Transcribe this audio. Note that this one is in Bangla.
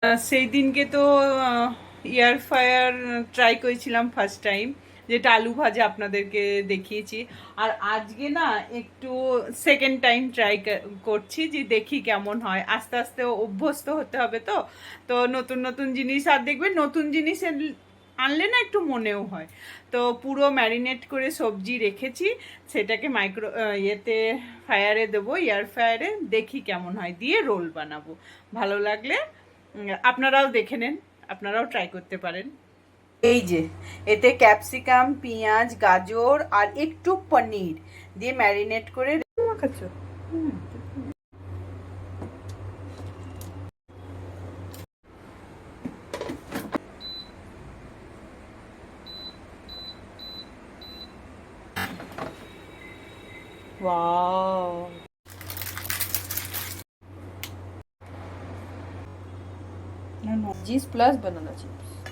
সেই দিনকে তো এয়ার ফ্রায়ার ট্রাই করেছিলাম ফার্স্ট টাইম, যেটা আলু ভাজা আপনাদেরকে দেখিয়েছি। আর আজকে না একটু সেকেন্ড টাইম ট্রাই করছি, যে দেখি কেমন হয়। আস্তে আস্তে অভ্যস্ত হতে হবে। তো তো নতুন নতুন জিনিস, আর দেখবেন নতুন জিনিস আনলে না একটু মনেও হয়। তো পুরো ম্যারিনেট করে সবজি রেখেছি, সেটাকে ইয়েতে ফায়ারে দেবো, এয়ার ফ্রায়ারে। দেখি কেমন হয়, দিয়ে রোল বানাবো। ভালো লাগলে আপনারাও দেখে নেন, আপনারাও ট্রাই করতে পারেন। এই যে এতে ক্যাপসিকাম, পেঁয়াজ, গাজর আর একটু পনির দিয়ে ম্যারিনেট করে মাখাচ্ছ। वाओ, चीज प्लस बनाना चिप्स।